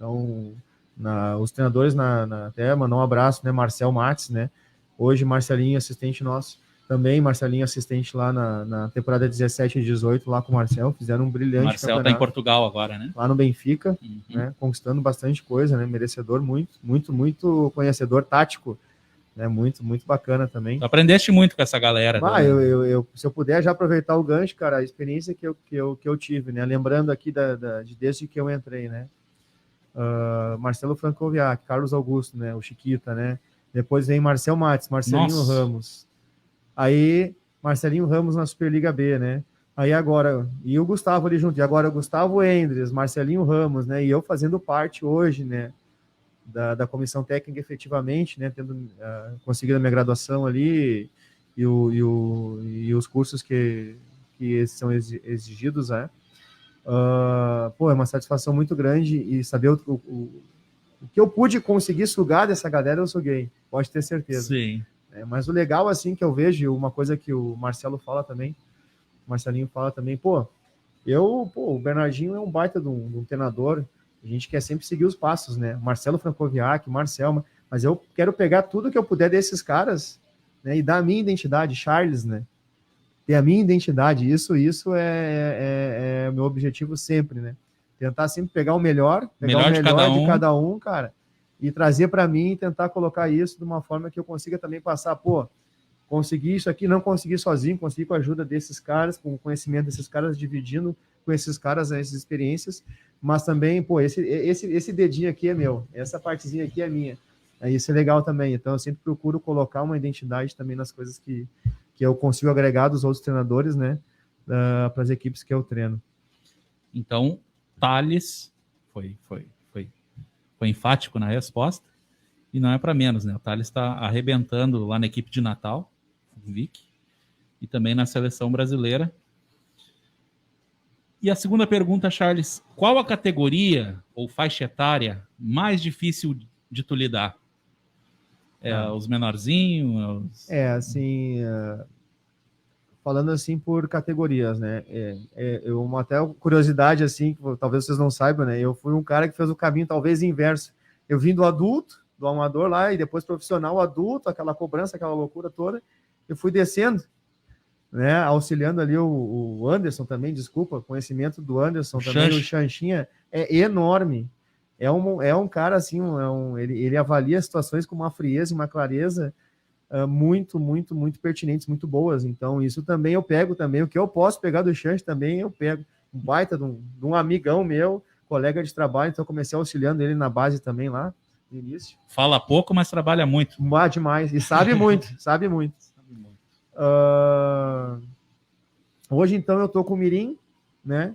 Então, os treinadores, até mandar um abraço, né, Marcel Matos, né, hoje Marcelinho, assistente nosso, Também, Marcelinho assistente lá na temporada 17 e 18, lá com o Marcel, fizeram um brilhante Marcel campeonato. tá em Portugal agora, né? Lá no Benfica, né, conquistando bastante coisa, né, merecedor, muito conhecedor tático, né, muito bacana também. Tu aprendeste muito com essa galera. Se eu puder já aproveitar o gancho, cara, a experiência que eu tive, né, lembrando aqui desde que eu entrei, né, Marcelo Francoviac, Carlos Augusto, né, o Chiquita, né, depois vem Marcel Matos, Marcelinho Ramos, aí Marcelinho Ramos na Superliga B, né, aí agora, e o Gustavo ali junto, e agora o Gustavo Endres, Marcelinho Ramos, né, e eu fazendo parte hoje, né, da comissão técnica efetivamente, né, tendo conseguido a minha graduação ali e os cursos que são exigidos, né, é uma satisfação muito grande e saber o que eu pude conseguir sugar dessa galera, eu suguei, pode ter certeza. Sim. Mas o legal, assim, que eu vejo, uma coisa que o Marcelinho fala também, o Bernardinho é um baita de um treinador, a gente quer sempre seguir os passos, né? Marcelo Francoviac, Marcel, mas eu quero pegar tudo que eu puder desses caras, né, e dar a minha identidade, Charles, né? Ter a minha identidade, isso é o meu objetivo sempre, né? Tentar sempre pegar o melhor, de cada um, cara, e trazer para mim e tentar colocar isso de uma forma que eu consiga também passar, consegui isso aqui, não consegui sozinho, consegui com a ajuda desses caras, com o conhecimento desses caras, dividindo com esses caras essas experiências, mas também, esse dedinho aqui é meu, essa partezinha aqui é minha. Isso é legal também, então eu sempre procuro colocar uma identidade também nas coisas que eu consigo agregar dos outros treinadores, né, para as equipes que eu treino. Então, Thales foi enfático na resposta, e não é para menos, né? O Thales está arrebentando lá na equipe de Natal, Vic, e também na seleção brasileira. E a segunda pergunta, Charles, qual a categoria ou faixa etária mais difícil de tu lidar? Os menorzinhos? Falando assim por categorias, né? Até curiosidade, assim, que talvez vocês não saibam, né? Eu fui um cara que fez o caminho talvez inverso. Eu vim do adulto, do amador lá, e depois profissional adulto, aquela cobrança, aquela loucura toda, eu fui descendo, né? Auxiliando ali o Anderson também, desculpa, conhecimento do Anderson também, o Chanchinha é enorme. É um cara assim, ele avalia as situações com uma frieza e uma clareza muito pertinentes, muito boas. Então, isso também eu pego também. O que eu posso pegar do Chance também, eu pego. Um baita de um amigão meu, colega de trabalho, então eu comecei auxiliando ele na base também lá, no início. Fala pouco, mas trabalha muito. Demais. E sabe muito, sabe muito. Hoje, então, eu tô com o Mirim, né?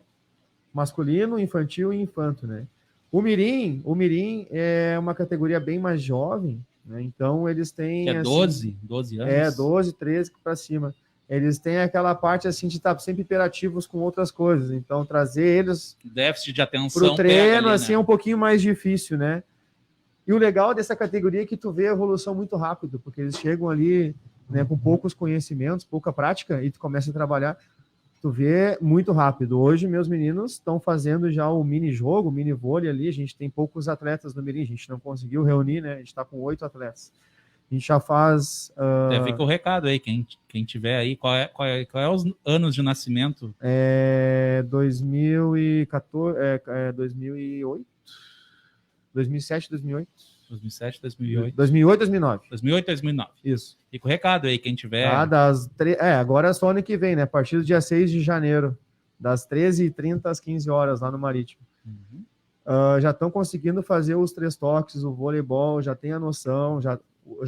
Masculino, infantil e infanto, né? O Mirim é uma categoria bem mais jovem, né? Então, eles têm... É 12 anos? 12, 13 para cima. Eles têm aquela parte, assim, de estar sempre imperativos com outras coisas. Então, trazer eles... Déficit de atenção. Para o treino, ali, assim, né? é um pouquinho mais difícil, né? E o legal dessa categoria é que tu vê a evolução muito rápido, porque eles chegam ali, né, com poucos conhecimentos, pouca prática, e tu começa a trabalhar... Tu vê muito rápido. Hoje, meus meninos estão fazendo já o mini-jogo, o mini-vôlei ali. A gente tem poucos atletas no Mirim, a gente não conseguiu reunir, né? A gente está com 8 atletas. A gente já faz... Até fica o recado aí, quem tiver aí, qual é os anos de nascimento? 2014, 2008, 2007, 2008. 2007, 2008. 2008, 2009. 2008, 2009. Isso. Fica o recado aí, quem tiver... agora é só ano que vem, né? A partir do dia 6 de janeiro, das 13h30 às 15 horas, lá no Marítimo. Já estão conseguindo fazer os 3 toques, o voleibol, já tem a noção, já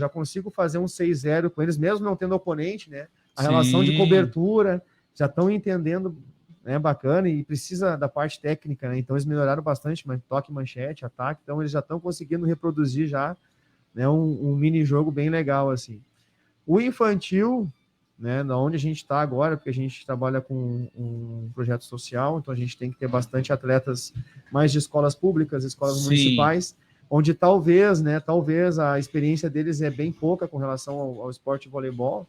consigo fazer um 6-0 com eles, mesmo não tendo oponente, né? A relação de cobertura, já estão entendendo, né? Bacana, e precisa da parte técnica, né? Então eles melhoraram bastante, toque, manchete, ataque, então eles já estão conseguindo reproduzir já, né, um mini-jogo bem legal, assim. O infantil, né, onde a gente está agora, porque a gente trabalha com um projeto social, então a gente tem que ter bastante atletas mais de escolas públicas, escolas municipais, onde talvez a experiência deles é bem pouca com relação ao esporte voleibol.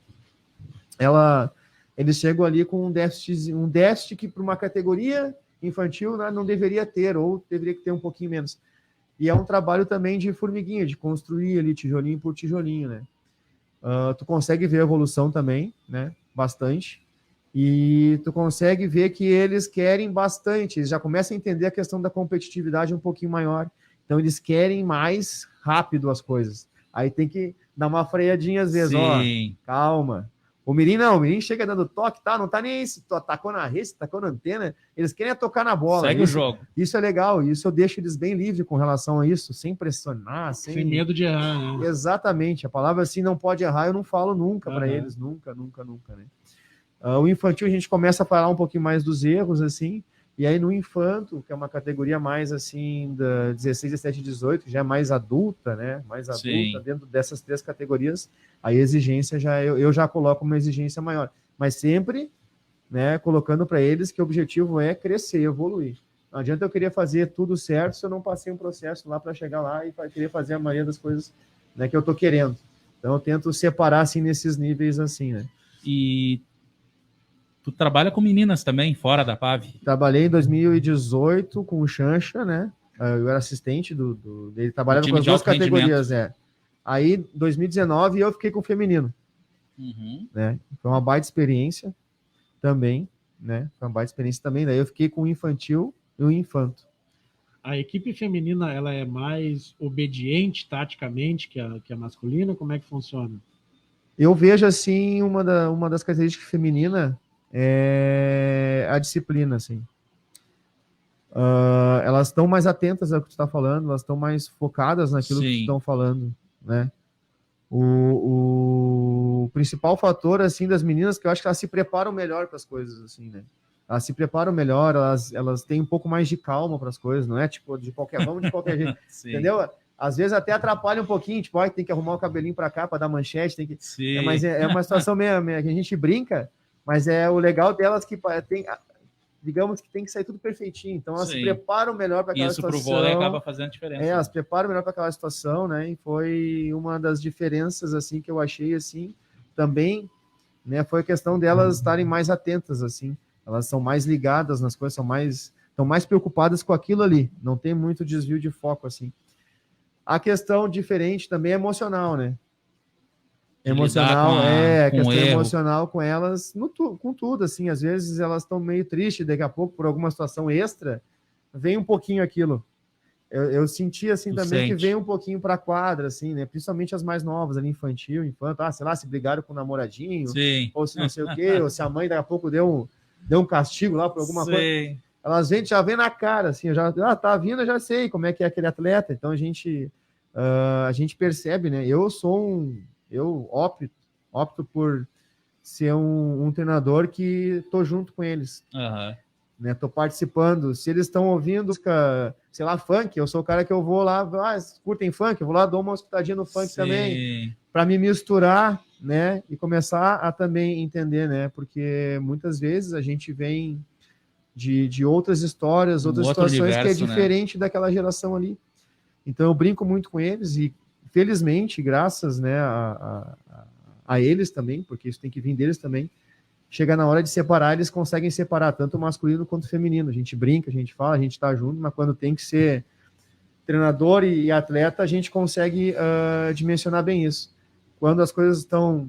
Eles chegam ali com um déficit que para uma categoria infantil, né, não deveria ter, ou deveria ter um pouquinho menos. E é um trabalho também de formiguinha, de construir ali tijolinho por tijolinho, né? tu consegue ver a evolução também, né? Bastante. E tu consegue ver que eles querem bastante, eles já começam a entender a questão da competitividade um pouquinho maior. Então, eles querem mais rápido as coisas. Aí tem que dar uma freadinha às vezes, Sim. ó, calma. O Mirim não, o Mirim chega dando toque, tá? Não tá nem aí se tu atacou na rede, se tacou na antena, eles querem tocar na bola. Segue o jogo. Isso é legal, isso eu deixo eles bem livres com relação a isso, sem pressionar, sem medo de errar, né? Exatamente, a palavra assim, não pode errar, eu não falo nunca para eles, nunca, né? O infantil a gente começa a falar um pouquinho mais dos erros, assim, e aí no infanto, que é uma categoria mais assim, da 16, 17, 18, que já é mais adulta, né? Mais adulta, sim, dentro dessas 3 categorias, a exigência eu já coloco uma exigência maior. Mas sempre, né, colocando para eles que o objetivo é crescer, evoluir. Não adianta eu querer fazer tudo certo se eu não passei um processo lá para chegar lá e querer fazer a maioria das coisas, né, que eu tô querendo. Então eu tento separar assim nesses níveis assim, né? E tu trabalha com meninas também, fora da PAV? Trabalhei em 2018 com o Xancha, né? Eu era assistente dele, trabalhava com as 2 categorias, Aí, em 2019, eu fiquei com o feminino. Né? Foi uma baita experiência também, né? Foi uma baita experiência também. Daí eu fiquei com o infantil e o infanto. A equipe feminina, ela é mais obediente taticamente que a masculina? Como é que funciona? Eu vejo, assim, uma das características femininas é a disciplina, assim. Elas estão mais atentas ao que tu está falando, elas estão mais focadas naquilo, sim, que estão falando, né? O principal fator, assim, das meninas, que eu acho que elas se preparam melhor para as coisas, assim, né? Elas se preparam melhor, elas têm um pouco mais de calma para as coisas, não é tipo vamos de qualquer jeito, entendeu? Às vezes até atrapalha um pouquinho, tipo, tem que arrumar o cabelinho para cá para dar manchete, tem que. Mas é uma situação meio que a gente brinca, mas é o legal delas que tem, digamos que tem que sair tudo perfeitinho, então elas, sim, se preparam melhor para aquela situação. Isso pro vôlei acaba fazendo diferença. Elas se preparam melhor para aquela situação, né? E foi uma das diferenças, assim, que eu achei, assim, também, né? Foi a questão delas estarem mais atentas, assim. Elas são mais ligadas nas coisas, estão mais preocupadas com aquilo ali. Não tem muito desvio de foco, assim. A questão diferente também é emocional, né? Emocional, a questão emocional com elas, com tudo, assim, às vezes elas estão meio tristes, daqui a pouco, por alguma situação extra, vem um pouquinho aquilo. Eu senti, assim, também que vem um pouquinho para a quadra, assim, né, principalmente as mais novas, ali, infanto, sei lá, se brigaram com o namoradinho, sim, ou se não sei o quê, ou se a mãe daqui a pouco deu um castigo lá por alguma, sim, coisa. Elas já vêm na cara, assim, tá vindo, eu já sei como é que é aquele atleta, então a gente percebe, né, eu opto por ser um treinador que tô junto com eles. Né? Tô participando. Se eles estão ouvindo, sei lá, funk, eu sou o cara que eu vou lá, curtem funk, eu vou lá, dou uma escutadinha no funk, sim, também, para me misturar, né? E começar a também entender, né? Porque muitas vezes a gente vem de outras histórias, outras situações universo, que é diferente, né, daquela geração ali. Então eu brinco muito com eles e felizmente, graças, né, a eles também, porque isso tem que vir deles também, chega na hora de separar, eles conseguem separar tanto o masculino quanto o feminino. A gente brinca, a gente fala, a gente tá junto, mas quando tem que ser treinador e atleta, a gente consegue dimensionar bem isso. Quando as coisas estão...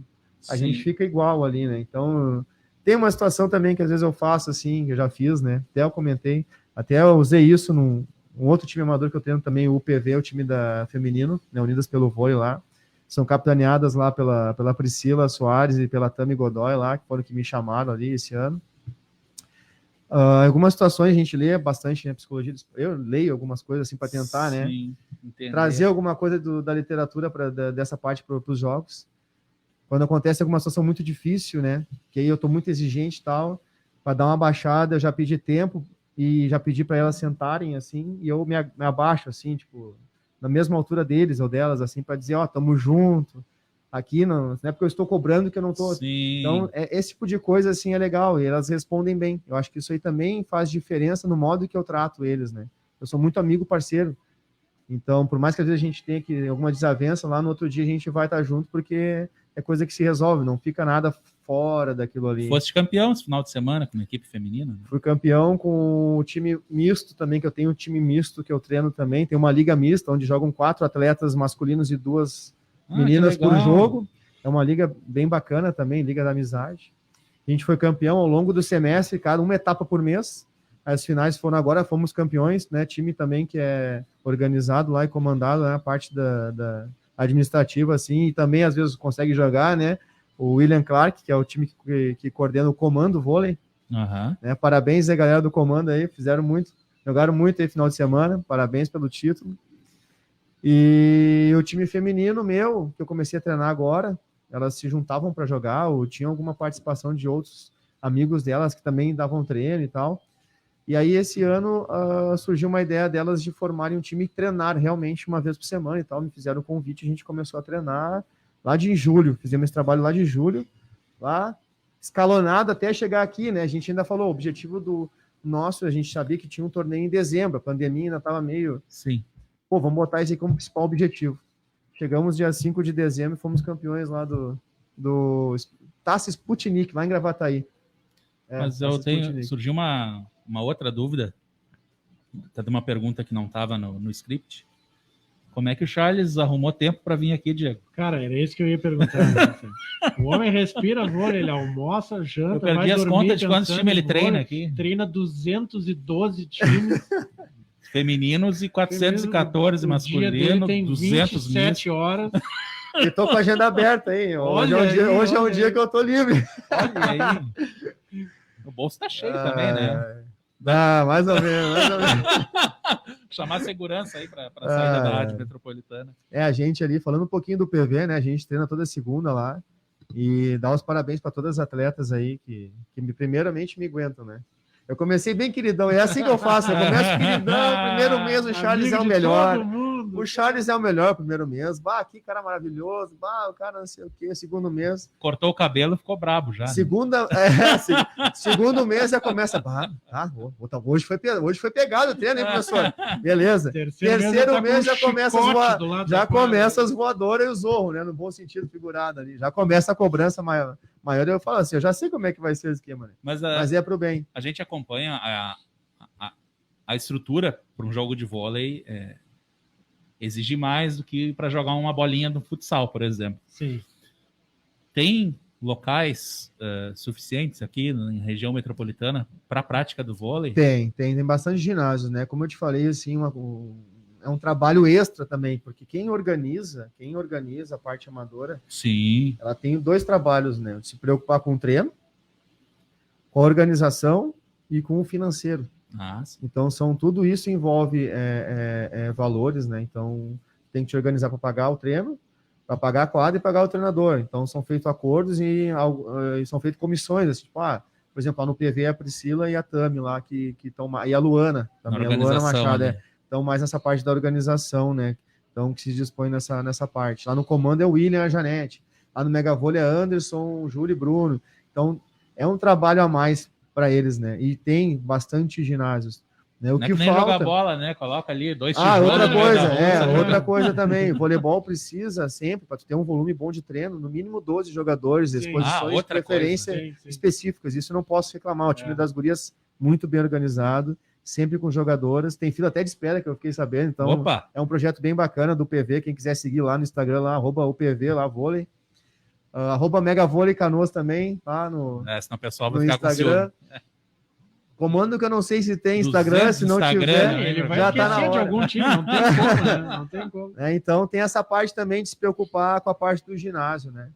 A, sim, gente fica igual ali, né? Então, tem uma situação também que às vezes eu faço assim, que eu já fiz, né? Até eu comentei, até eu usei isso num outro time amador que eu treino também, o UPV, o time da feminino, né, Unidas pelo Vôlei lá, são capitaneadas lá pela Priscila Soares e pela Tami Godoy lá, que foram que me chamaram ali esse ano. Algumas situações a gente lê bastante, né, psicologia, eu leio algumas coisas assim para tentar, sim, né, trazer alguma coisa da literatura dessa parte para os jogos. Quando acontece alguma situação muito difícil, né, que aí eu estou muito exigente e tal, para dar uma baixada, eu já pedi tempo e já pedi para elas sentarem, assim, e eu me abaixo, assim, tipo, na mesma altura deles ou delas, assim, para dizer, tamo junto, aqui, não é porque eu estou cobrando que eu não tô... Sim. Então, esse tipo de coisa, assim, é legal, e elas respondem bem. Eu acho que isso aí também faz diferença no modo que eu trato eles, né? Eu sou muito amigo, parceiro, então, por mais que às vezes a gente tenha alguma desavença, lá no outro dia a gente vai estar junto, porque é coisa que se resolve, não fica nada fora daquilo ali. Foste campeão esse final de semana com a equipe feminina? Né? Fui campeão com o time misto também, que eu tenho um time misto que eu treino também. Tem uma liga mista, onde jogam 4 atletas masculinos e 2 meninas por jogo. É uma liga bem bacana também, Liga da Amizade. A gente foi campeão ao longo do semestre, cada uma etapa por mês. As finais foram agora, fomos campeões, né? Time também que é organizado lá e comandado, né? A parte da administrativa, assim, e também às vezes consegue jogar, né? O William Clark, que é o time que coordena o comando vôlei. Né? Parabéns aí, galera do comando aí, jogaram muito aí final de semana, parabéns pelo título. E o time feminino meu, que eu comecei a treinar agora, elas se juntavam para jogar, ou tinham alguma participação de outros amigos delas que também davam treino e tal. E aí, esse ano, surgiu uma ideia delas de formarem um time e treinar realmente uma vez por semana e tal. Me fizeram o convite, a gente começou a treinar lá de julho. Fizemos esse trabalho lá de julho, lá escalonado até chegar aqui, né? A gente ainda falou, o objetivo do nosso, a gente sabia que tinha um torneio em dezembro, a pandemia ainda estava meio... Sim. Pô, vamos botar isso aí como principal objetivo. Chegamos dia 5 de dezembro e fomos campeões lá do Taça Sputnik, lá em Gravataí. Mas surgiu uma outra dúvida, até de uma pergunta que não estava no script. Como é que o Charles arrumou tempo para vir aqui, Diego? Cara, era isso que eu ia perguntar. Né? O homem respira vôlei, ele almoça, janta, eu perdi as contas de quantos times ele treina aqui. Treina 212 times. Femininos e 414 masculinos, tem 27 horas. E tô com a agenda aberta aí. Hoje é um dia que eu tô livre. Olha aí. O bolso tá cheio também, né? Mais ou menos. Chamar a segurança aí para a saída da Rádio Metropolitana. A gente ali, falando um pouquinho do PV, né? A gente treina toda segunda lá. E dá os parabéns para todas as atletas aí que primeiramente me aguentam, né? Eu comecei bem queridão, é assim que eu faço. Eu começo queridão, primeiro mês o Charles é o melhor. O Charles é o melhor primeiro mês. Que cara maravilhoso. O cara não sei o quê. Segundo mês. Cortou o cabelo, ficou brabo já. Segundo mês já começa. Hoje foi pegado o treino, hein, professor? Beleza. Terceiro mês já começa as voadoras e o zorro, né? No bom sentido figurado ali. Já começa a cobrança maior. Eu falo assim, eu já sei como é que vai ser o esquema, né? Mas é pro bem. A gente acompanha a estrutura para um jogo de vôlei. Exige mais do que para jogar uma bolinha no futsal, por exemplo. Sim. Tem locais suficientes aqui na região metropolitana para a prática do vôlei? Tem bastante ginásios, né? Como eu te falei, assim, é um trabalho extra também, porque quem organiza a parte amadora, sim, ela tem 2 trabalhos, né? Se preocupar com o treino, com a organização e com o financeiro. Então, tudo isso envolve valores, né? Então, tem que te organizar para pagar o treino, para pagar a quadra e pagar o treinador. Então, são feitos acordos e são feitas comissões, assim, tipo, por exemplo, lá no PV a Priscila e a Tami lá, que estão, e a Luana, também, a Luana Machado, então mais nessa parte da organização, né? Então, que se dispõe nessa parte. Lá no comando é o William e a Janete. Lá no Megavôlei é Anderson, Júlio e Bruno. Então, é um trabalho a mais para eles, né? E tem bastante ginásios. Né? O não que é que nem falta... jogar bola, né? Coloca ali 2 tijolos. Outra coisa também. O voleibol precisa sempre, para ter um volume bom de treino, no mínimo 12 jogadores, exposições de preferência específicas. Isso eu não posso reclamar. O time das gurias muito bem organizado, sempre com jogadoras. Tem fila até de espera, que eu fiquei sabendo. Então, é um projeto bem bacana do PV. Quem quiser seguir lá no Instagram, lá, @UPV, lá, vôlei. @Megavôlei Canoas também, tá? Senão o pessoal vai ficar Instagram. Comando que eu não sei se tem Instagram, se não tiver, ele vai já tá na hora. De algum time, não tem como, né? Não tem como. Então tem essa parte também de se preocupar com a parte do ginásio, né?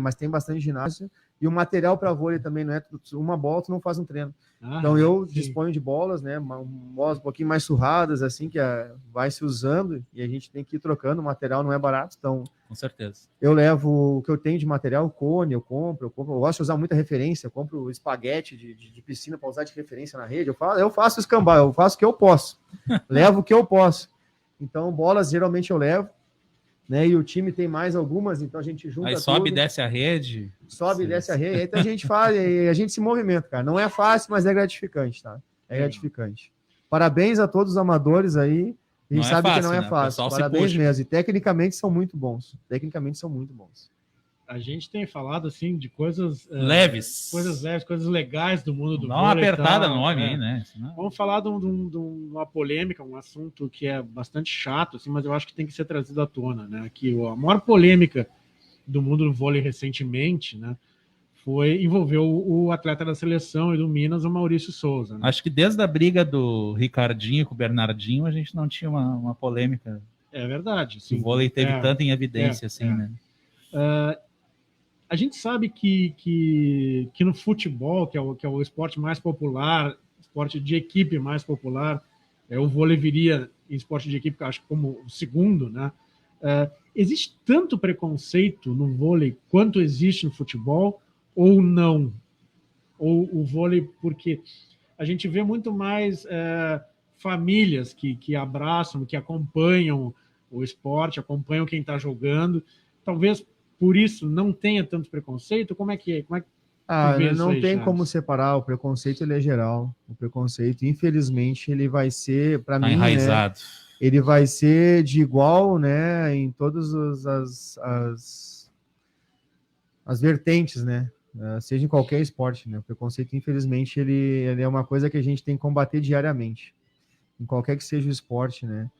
Mas tem bastante ginásio. E o material para vôlei também não é uma bola, tu não faz um treino. Então eu disponho de bolas, né? Bolas um pouquinho mais surradas, assim, que vai se usando e a gente tem que ir trocando. O material não é barato, então. Com certeza. Eu levo o que eu tenho de material, cone, eu compro. Eu gosto de usar muita referência, eu compro espaguete de piscina para usar de referência na rede. Eu faço escambau, eu faço o que eu posso. Levo o que eu posso. Então, bolas geralmente eu levo. Né? E o time tem mais algumas, então a gente junta. Aí sobe e desce a rede. Sobe e desce a rede, então a gente faz, a gente se movimenta, cara. Não é fácil, mas é gratificante, tá? É gratificante. Parabéns a todos os amadores aí. A gente sabe que não é fácil. Parabéns mesmo. E tecnicamente são muito bons. A gente tem falado assim de coisas leves, coisas legais do mundo do vôlei. Dá uma apertada no nome aí, né? Vamos falar de uma polêmica, um assunto que é bastante chato, assim, mas eu acho que tem que ser trazido à tona, né? Que a maior polêmica do mundo do vôlei recentemente, né, envolveu o atleta da seleção e do Minas, o Maurício Souza. Né? Acho que desde a briga do Ricardinho com o Bernardinho, a gente não tinha uma polêmica. É verdade. Sim. O vôlei teve tanto em evidência, né? A gente sabe que no futebol, que é o esporte mais popular, esporte de equipe mais popular, o vôlei viria em esporte de equipe, acho que como o segundo, né? Existe tanto preconceito no vôlei quanto existe no futebol, ou não? Ou o vôlei, porque a gente vê muito mais famílias que abraçam, que acompanham o esporte, acompanham quem está jogando. Talvez por isso não tenha tanto preconceito. Como é que é? Não tem como separar. O preconceito, ele é geral. O preconceito, infelizmente, ele vai ser, para mim, enraizado. Né, ele vai ser de igual, né, em todas as vertentes, né? Seja em qualquer esporte, né? O preconceito, infelizmente, ele é uma coisa que a gente tem que combater diariamente, em qualquer que seja o esporte, né?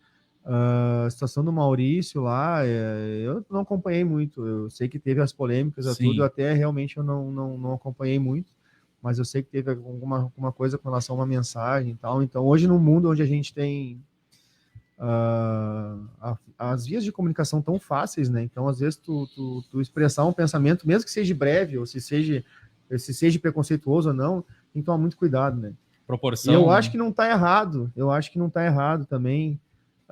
A situação do Maurício lá, eu não acompanhei muito. Eu sei que teve as polêmicas, tudo, até realmente eu não acompanhei muito, mas eu sei que teve alguma coisa com relação a uma mensagem e tal. Então, hoje, no mundo onde a gente tem as vias de comunicação tão fáceis, né? Então, às vezes, tu expressar um pensamento, mesmo que seja breve, ou se seja preconceituoso ou não, tem que tomar muito cuidado, né? Proporção. E eu acho que não está errado. Eu acho que não está errado também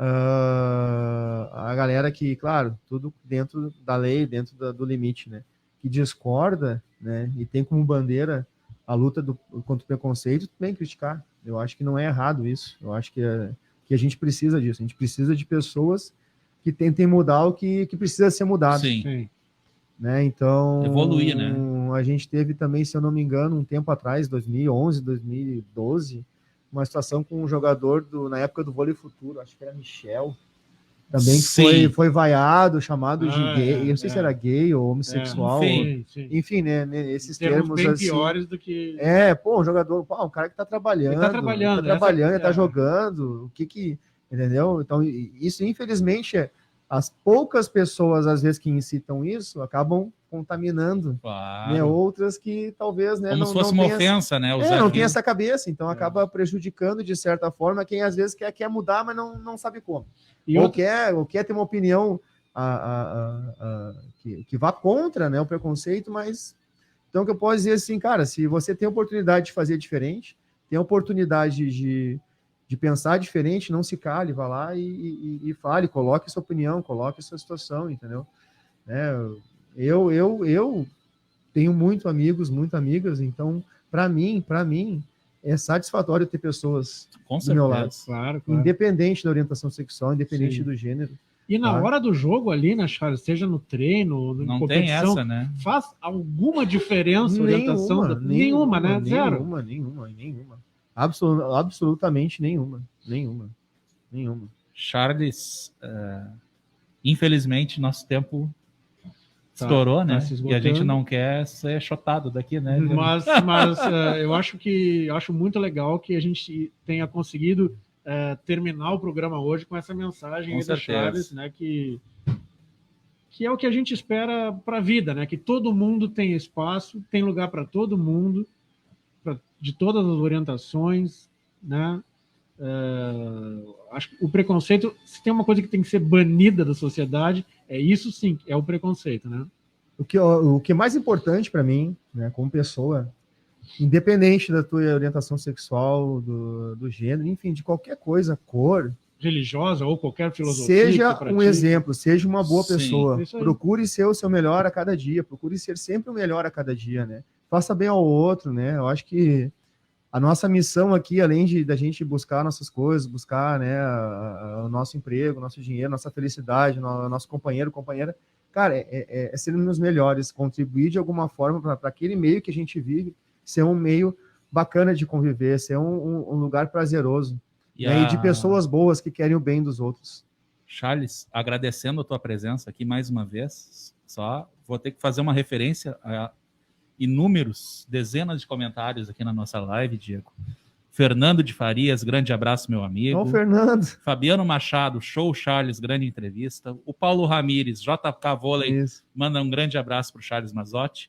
a galera que, claro, tudo dentro da lei, dentro do limite, né? Que discorda, né? E tem como bandeira a luta contra o preconceito, também criticar. Eu acho que não é errado isso. Eu acho que a gente precisa disso. A gente precisa de pessoas que tentem mudar o que precisa ser mudado. Sim. Né? Então, evoluir, né? A gente teve também, se eu não me engano, um tempo atrás, 2011, 2012, uma situação com um jogador na época do Vôlei Futuro, acho que era Michel, também que foi vaiado, chamado de gay, eu não sei se era gay ou homossexual, enfim, né, esses termos bem assim, piores do que... um jogador, um cara que tá trabalhando, ele tá jogando, o que entendeu? Então, isso, infelizmente, as poucas pessoas, às vezes, que incitam isso, acabam contaminando, claro, né, outras que talvez, né, como se fosse uma ofensa, né? Não tem essa cabeça, então acaba prejudicando, de certa forma, quem às vezes quer mudar, mas não sabe como. Ou quer ter uma opinião que vá contra, né, o preconceito, mas... Então, o que eu posso dizer assim, cara, se você tem a oportunidade de fazer diferente, tem a oportunidade de pensar diferente, não se cale, vá lá e fale, coloque sua opinião, coloque sua situação, entendeu? Eu tenho muito amigos, muito amigas, então, para mim, é satisfatório ter pessoas do meu lado. Claro. Independente da orientação sexual, independente do gênero. E na hora do jogo ali, né, Charles, seja no treino, na não competição, tem essa, né? faz alguma diferença a orientação? Nenhuma, né? Zero. Nenhuma. Absolutamente nenhuma. Charles, infelizmente, nosso tempo estourou, né? E a gente não quer ser chotado daqui, né? Mas eu acho muito legal que a gente tenha conseguido terminar o programa hoje com essa mensagem aí da Charles, né? Que é o que a gente espera para a vida, né? Que todo mundo tem espaço, tem lugar para todo mundo, de todas as orientações, né? Acho que o preconceito, se tem uma coisa que tem que ser banida da sociedade, isso sim, é o preconceito, né? O que é mais importante para mim, né, como pessoa, independente da tua orientação sexual, do gênero, enfim, de qualquer coisa, cor, religiosa ou qualquer filosofia, seja um exemplo, seja uma boa pessoa, procure ser o seu melhor a cada dia, procure ser sempre o melhor a cada dia, né? Faça bem ao outro, né? Eu acho que a nossa missão aqui, além da gente buscar nossas coisas, buscar, né, o nosso emprego, nosso dinheiro, nossa felicidade, nosso companheiro, companheira, cara, é sermos melhores, contribuir de alguma forma para aquele meio que a gente vive, ser um meio bacana de conviver, ser um lugar prazeroso, e de pessoas boas que querem o bem dos outros. Charles, agradecendo a tua presença aqui mais uma vez, só vou ter que fazer uma referência a inúmeros, dezenas de comentários aqui na nossa live, Diego, Fernando de Farias, grande abraço, meu amigo. Ó, Fernando. Fabiano Machado, show Charles, grande entrevista. O Paulo Ramires, JK Vôlei, manda um grande abraço para o Charles Mazotti.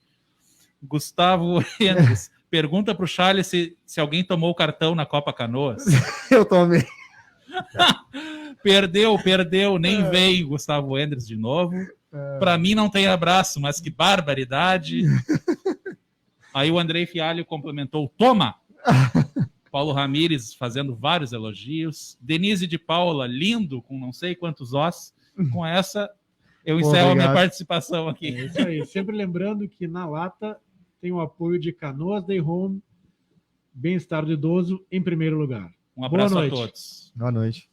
Gustavo Endres, pergunta para o Charles se alguém tomou o cartão na Copa Canoas. Eu tomei. Perdeu, nem veio Gustavo Endres de novo. Para mim não tem abraço, mas que barbaridade. Aí o Andrei Fialho complementou, toma! Paulo Ramires fazendo vários elogios. Denise de Paula, lindo, com não sei quantos ossos. Com essa, eu encerro a minha participação aqui. É isso aí. Sempre lembrando que na lata tem o apoio de Canoas Day Home, bem-estar do idoso em primeiro lugar. Um abraço a todos. Boa noite.